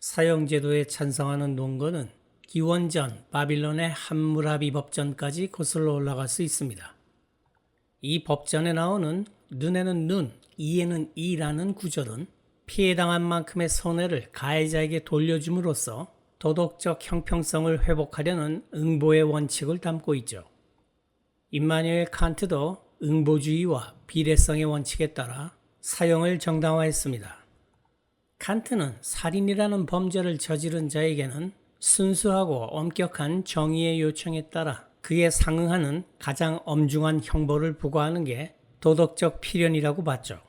사형제도에 찬성하는 논거는 기원전 바빌론의 함무라비 법전까지 거슬러 올라갈 수 있습니다. 이 법전에 나오는 눈에는 눈, 이에는 이라는 구절은 피해당한 만큼의 손해를 가해자에게 돌려줌으로써 도덕적 형평성을 회복하려는 응보의 원칙을 담고 있죠. 임마누엘 칸트도 응보주의와 비례성의 원칙에 따라 사형을 정당화했습니다. 칸트는 살인이라는 범죄를 저지른 자에게는 순수하고 엄격한 정의의 요청에 따라 그에 상응하는 가장 엄중한 형벌을 부과하는 게 도덕적 필연이라고 봤죠.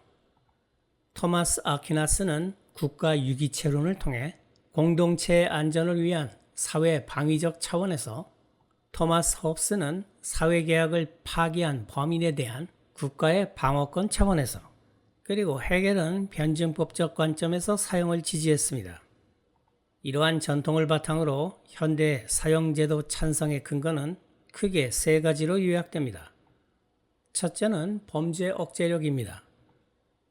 토마스 아퀴나스는 국가 유기체론을 통해 공동체의 안전을 위한 사회 방위적 차원에서, 토마스 홉스는 사회계약을 파기한 범인에 대한 국가의 방어권 차원에서, 그리고 헤겔은 변증법적 관점에서 사형을 지지했습니다. 이러한 전통을 바탕으로 현대 사형제도 찬성의 근거는 크게 세 가지로 요약됩니다. 첫째는 범죄 억제력입니다.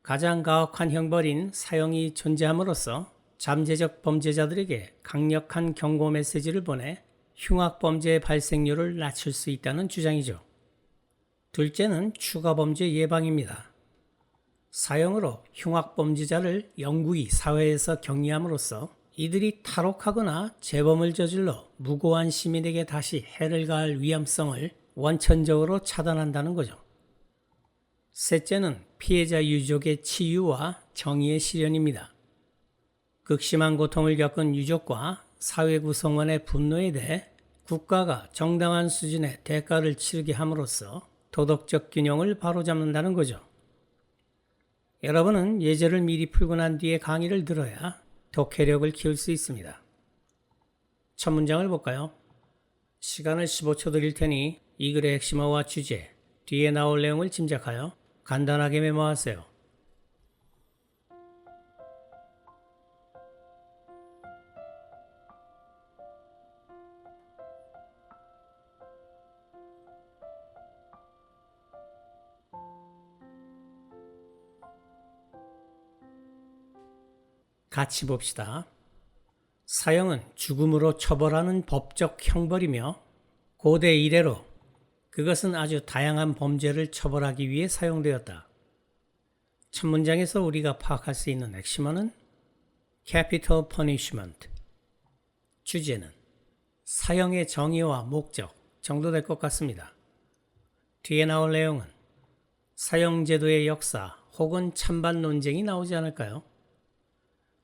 가장 가혹한 형벌인 사형이 존재함으로써 잠재적 범죄자들에게 강력한 경고 메시지를 보내 흉악범죄의 발생률을 낮출 수 있다는 주장이죠. 둘째는 추가범죄 예방입니다. 사형으로 흉악범죄자를 영구히 사회에서 격리함으로써 이들이 탈옥하거나 재범을 저질러 무고한 시민에게 다시 해를 가할 위험성을 원천적으로 차단한다는 거죠. 셋째는 피해자 유족의 치유와 정의의 실현입니다. 극심한 고통을 겪은 유족과 사회 구성원의 분노에 대해 국가가 정당한 수준의 대가를 치르게 함으로써 도덕적 균형을 바로잡는다는 거죠. 여러분은 예절을 미리 풀고 난 뒤에 강의를 들어야 독해력을 키울 수 있습니다. 첫 문장을 볼까요? 시간을 15초 드릴 테니 이 글의 핵심어와 주제, 뒤에 나올 내용을 짐작하여 간단하게 메모하세요. 같이 봅시다. 사형은 죽음으로 처벌하는 법적 형벌이며 고대 이래로 그것은 아주 다양한 범죄를 처벌하기 위해 사용되었다. 첫 문장에서 우리가 파악할 수 있는 핵심어는 capital punishment, 주제는 사형의 정의와 목적 정도 될 것 같습니다. 뒤에 나올 내용은 사형제도의 역사 혹은 찬반 논쟁이 나오지 않을까요?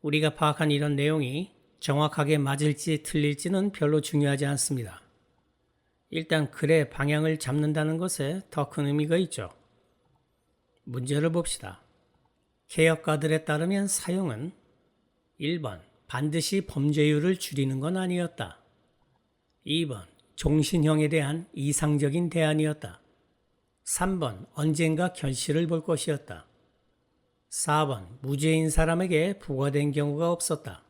우리가 파악한 이런 내용이 정확하게 맞을지 틀릴지는 별로 중요하지 않습니다. 일단 글의 방향을 잡는다는 것에 더 큰 의미가 있죠. 문제를 봅시다. 개혁가들에 따르면 사형은 1번 반드시 범죄율을 줄이는 건 아니었다. 2번 종신형에 대한 이상적인 대안이었다. 3번 언젠가 결실을 볼 것이었다. 4번 무죄인 사람에게 부과된 경우가 없었다.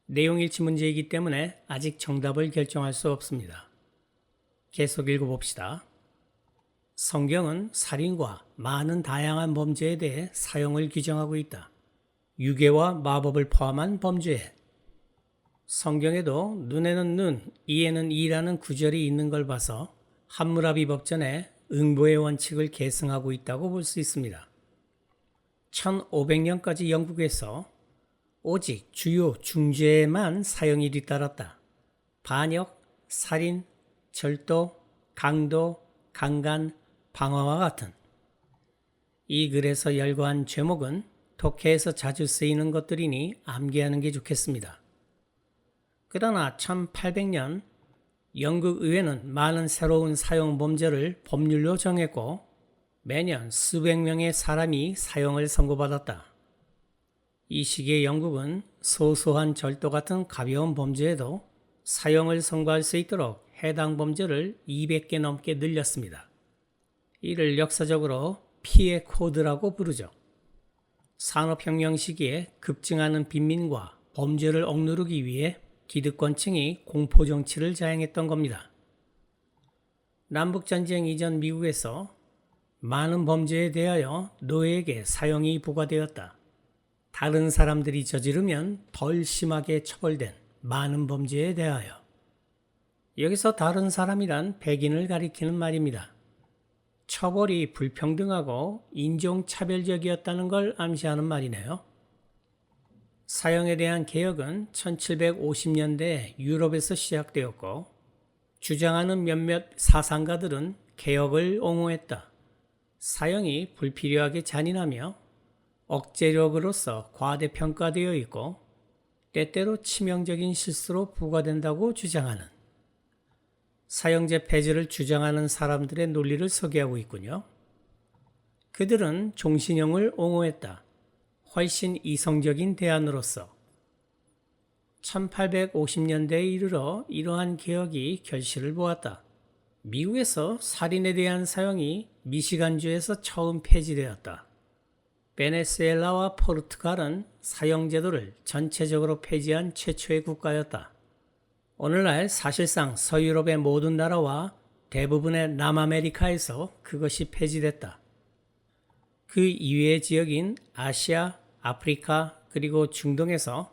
내용 일치 문제이기 때문에 아직 정답을 결정할 수 없습니다. 계속 읽어봅시다. 성경은 살인과 많은 다양한 범죄에 대해 사형을 규정하고 있다. 유괴와 마법을 포함한 범죄에. 성경에도 눈에는 눈, 이에는 이라는 구절이 있는 걸 봐서 함무라비 법전에 응보의 원칙을 계승하고 있다고 볼 수 있습니다. 1500년까지 영국에서 오직 주요 중죄에만 사형이 뒤따랐다. 반역, 살인, 절도, 강도, 강간, 방화와 같은. 이 글에서 열거한 제목은 독해에서 자주 쓰이는 것들이니 암기하는 게 좋겠습니다. 그러나 1800년 영국 의회는 많은 새로운 사형 범죄를 법률로 정했고 매년 수백 명의 사람이 사형을 선고받았다. 이 시기에 영국은 소소한 절도 같은 가벼운 범죄에도 사형을 선고할 수 있도록 해당 범죄를 200개 넘게 늘렸습니다. 이를 역사적으로 피해 코드라고 부르죠. 산업혁명 시기에 급증하는 빈민과 범죄를 억누르기 위해 기득권층이 공포정치를 자행했던 겁니다. 남북전쟁 이전 미국에서 많은 범죄에 대하여 노예에게 사형이 부과되었다. 다른 사람들이 저지르면 덜 심하게 처벌된 많은 범죄에 대하여. 여기서 다른 사람이란 백인을 가리키는 말입니다. 처벌이 불평등하고 인종차별적이었다는 걸 암시하는 말이네요. 사형에 대한 개혁은 1750년대 유럽에서 시작되었고 주장하는 몇몇 사상가들은 개혁을 옹호했다. 사형이 불필요하게 잔인하며 억제력으로서 과대평가되어 있고 때때로 치명적인 실수로 부과된다고 주장하는 사형제 폐지를 주장하는 사람들의 논리를 소개하고 있군요. 그들은 종신형을 옹호했다. 훨씬 이성적인 대안으로서 1850년대에 이르러 이러한 개혁이 결실을 보았다. 미국에서 살인에 대한 사형이 미시간주에서 처음 폐지되었다. 베네수엘라와 포르투갈은 사형제도를 전체적으로 폐지한 최초의 국가였다. 오늘날 사실상 서유럽의 모든 나라와 대부분의 남아메리카에서 그것이 폐지됐다. 그 이외의 지역인 아시아, 아프리카 그리고 중동에서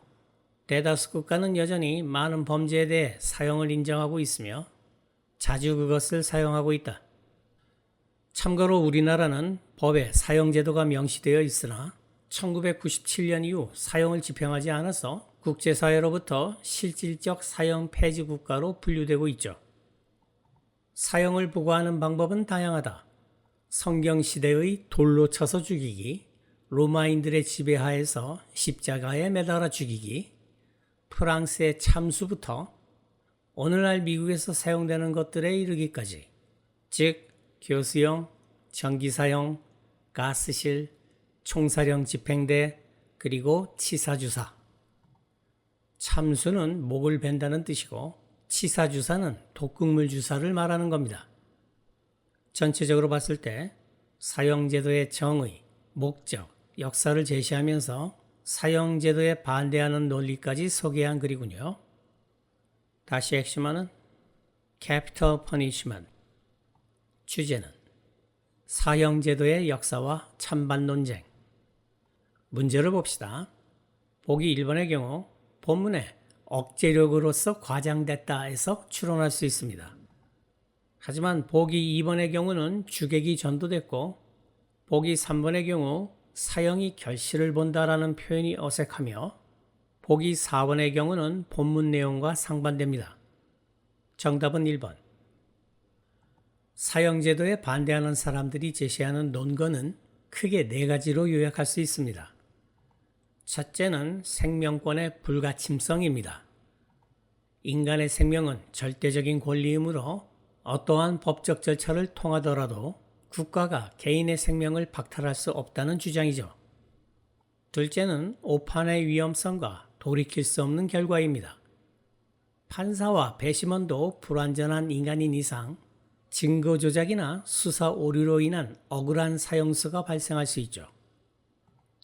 대다수 국가는 여전히 많은 범죄에 대해 사형을 인정하고 있으며 자주 그것을 사용하고 있다. 참고로 우리나라는 법에 사형제도가 명시되어 있으나 1997년 이후 사형을 집행하지 않아서 국제사회로부터 실질적 사형 폐지 국가로 분류되고 있죠. 사형을 부과하는 방법은 다양하다. 성경시대의 돌로 쳐서 죽이기, 로마인들의 지배하에서 십자가에 매달아 죽이기, 프랑스의 참수부터 오늘날 미국에서 사용되는 것들에 이르기까지, 즉 교수형, 전기사형, 가스실, 총살형 집행대, 그리고 치사주사. 참수는 목을 벤다는 뜻이고 치사주사는 독극물 주사를 말하는 겁니다. 전체적으로 봤을 때 사형제도의 정의, 목적, 역사를 제시하면서 사형제도에 반대하는 논리까지 소개한 글이군요. 다시 핵심하는 Capital Punishment. 주제는 사형제도의 역사와 찬반 논쟁. 문제를 봅시다. 보기 1번의 경우 본문에 억제력으로서 과장됐다에서 추론할 수 있습니다. 하지만 보기 2번의 경우는 주객이 전도됐고 보기 3번의 경우 사형이 결실을 본다라는 표현이 어색하며 보기 4번의 경우는 본문 내용과 상반됩니다. 정답은 1번. 사형제도에 반대하는 사람들이 제시하는 논거는 크게 4가지로 요약할 수 있습니다. 첫째는 생명권의 불가침성입니다. 인간의 생명은 절대적인 권리이므로 어떠한 법적 절차를 통하더라도 국가가 개인의 생명을 박탈할 수 없다는 주장이죠. 둘째는 오판의 위험성과 돌이킬 수 없는 결과입니다. 판사와 배심원도 불완전한 인간인 이상 증거 조작이나 수사 오류로 인한 억울한 사형수가 발생할 수 있죠.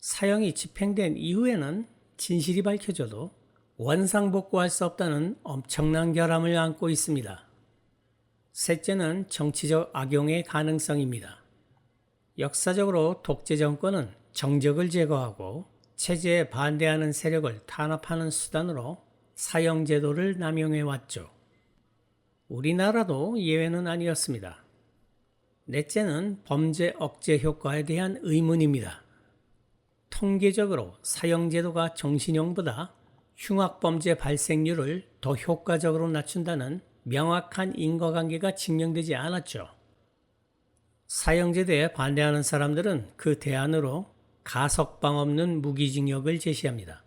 사형이 집행된 이후에는 진실이 밝혀져도 원상복구할 수 없다는 엄청난 결함을 안고 있습니다. 셋째는 정치적 악용의 가능성입니다. 역사적으로 독재 정권은 정적을 제거하고 체제에 반대하는 세력을 탄압하는 수단으로 사형제도를 남용해 왔죠. 우리나라도 예외는 아니었습니다. 넷째는 범죄 억제 효과에 대한 의문입니다. 통계적으로 사형제도가 정신형보다 흉악범죄 발생률을 더 효과적으로 낮춘다는 명확한 인과관계가 증명되지 않았죠. 사형제도에 반대하는 사람들은 그 대안으로 가석방 없는 무기징역을 제시합니다.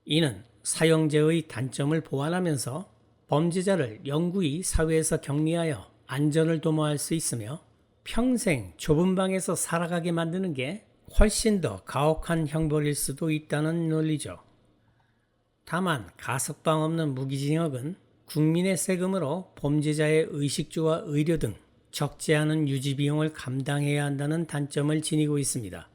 이는 사형제의 단점을 보완하면서 범죄자를 영구히 사회에서 격리하여 안전을 도모할 수 있으며 평생 좁은 방에서 살아가게 만드는 게 훨씬 더 가혹한 형벌일 수도 있다는 논리죠. 다만 가석방 없는 무기징역은 국민의 세금으로 범죄자의 의식주와 의료 등 적지 않은 유지 비용을 감당해야 한다는 단점을 지니고 있습니다.